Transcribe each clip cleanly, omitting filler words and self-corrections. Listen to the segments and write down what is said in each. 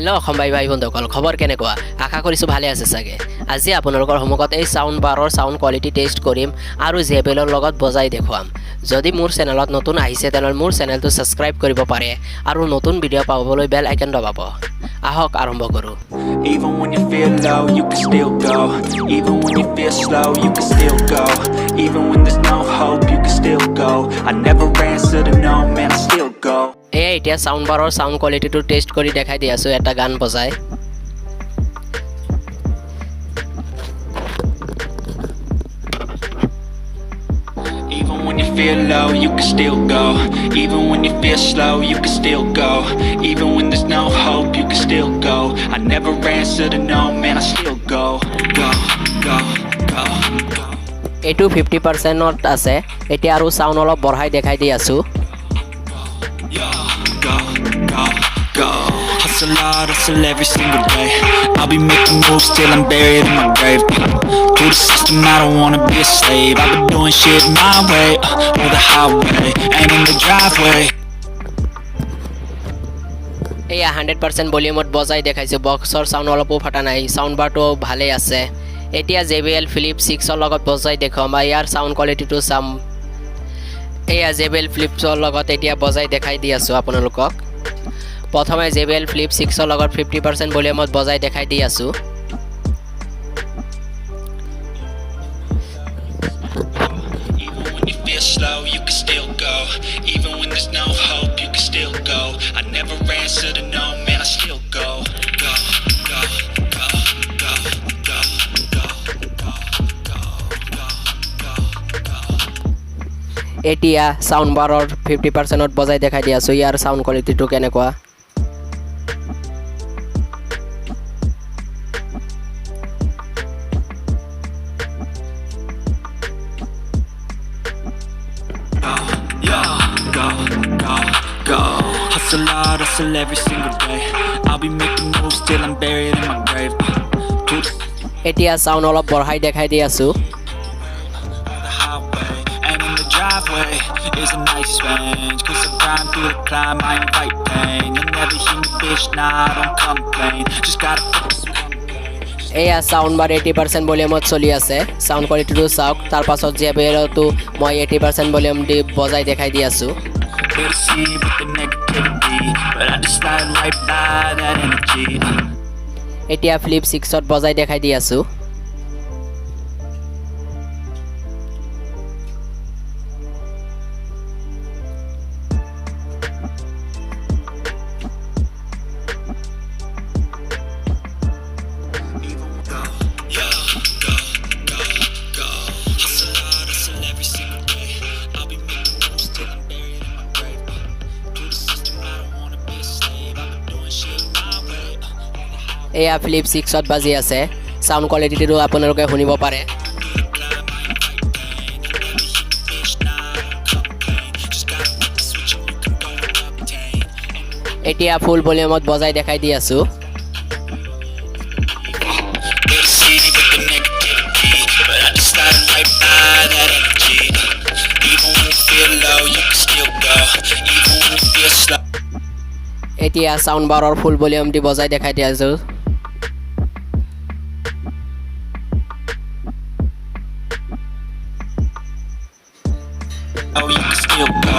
hello Assam ভাই বন্ধুসকল খবৰ কেনেকুৱা আশা কৰিছো ভালে আছে সাগে আজি আপোনালোকৰ সন্মুখত এই সাউন্ড বাৰৰ সাউন্ড কোৱালিটি টেষ্ট কৰিম আৰু JBL ৰ লগত বজাই দেখুৱাম যদি মোৰ চেনেলত নতুন আহিছে তেনল মোৰ চেনেলটো সাবস্ক্ৰাইব কৰিব পাৰে আৰু নতুন ভিডিঅ' পাবলৈ বেল আইকন দবাব আহক আৰম্ভ কৰো Even when you feel low you can still go even when you feel slow you can still go even when there's no hope you can still go I never answer to no man I still go এতিয়া sound বাৰৰ sound কোৱালিটিটো test কৰি দেখাই দি আছো এটা গান বজাই Even when you feel low you can still go even when you feel slow you can still go even when there's no hope you can still go I never answer to no man I still go go go go go এটো 50% ত আছে এতিয়া আৰু sound অলপ বঢ়াই দেখাই দি আছো Hustle hard, hustle every single day I'll be making moves till I'm buried in my grave To the system, I don't wanna be a slave I've been doing shit my way, or the highway And in the driveway 100% ভলিউমত বজাই দেখাইছো বক্সৰ sound অলপও ফাটা নাই sound বাৰটো ভালে আছে এতিয়া JBL Flip 6 ৰ লগত বজাই দেখাম ইয়াৰ সাউন্ড কোৱালিটিটো সাম JBL Flip ৰ লগত এতিয়া বজাই দেখাই দি আছো আপোনালোকক প্ৰথমে JBL Flip 6 ৰ লগত 50% ভলিউমত বজাই দেখাই দি আছো Even when you feel slow you can still go even when there's no hope you can still go I never answer to no man I still go go go go go go এতিয়া sound বাৰৰ 50% ত বজাই দেখাই দি আছো ইয়াৰ sound কোৱালিটিটো কেনেকুৱা Hustle hard, hustle every single day I'll be making moves till I'm buried in my grave এতিয়া sound অলপ বঢ়াই দেখাই দি আছো the highway and in the driveway is a nice range Cause I grind through the climb, I invite pain You'll never hear me bitch, nah, I don't complain Just gotta focus এয়া sound বাৰ 80% ভলিউমত চলি আছে sound কোৱালিটিটো চাওক তাৰ পাছত JBL তো মই 80% volume দি বজাই দেখাই দি আছো এতিয়া Flip 6 ত বজাই দেখাই দি আছো এয়া Flip 6 ত বাজি আছে সাউন্ড কোৱালিটিটো আপোনালোকে শুনিব পাৰে এতিয়া ফুল ভলিউমত বজাই দেখাই দি আছো এতিয়া সাউন্ড বাৰৰ ফুল ভলিউম দি বজাই দেখাই দি আছো Oh, you can still go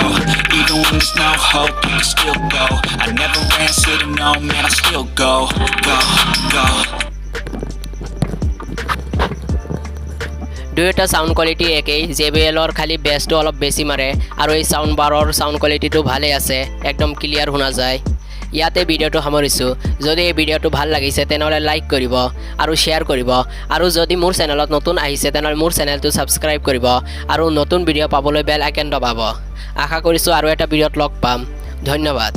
even when there's no hope you can still go I never answer to no man I still go go go দুয়োটা সাউন্ড কোৱালিটি একেই JBL ৰ খালি বেছটো অলপ বেছি মাৰে আৰু এই সাউন্ড বাৰৰ সাউন্ড কোৱালিটিটো ভালে আছে একদম ক্লিয়াৰ শুনা যায় ইয়াতে ভিডিঅ'টো সামৰিছো যদি এই ভিডিঅ'টো ভাল লাগিছে তেনলে লাইক কৰিব আৰু শেয়াৰ কৰিব আৰু যদি মোৰ চেনেলত নতুন আহিছে তেনলে মোৰ চেনেলটো সাবস্ক্ৰাইব কৰিব আৰু নতুন ভিডিঅ' পাবলৈ বেল আইকন দবাব আশা কৰিছো আৰু এটা ভিডিঅ'ত লগ পাম ধন্যবাদ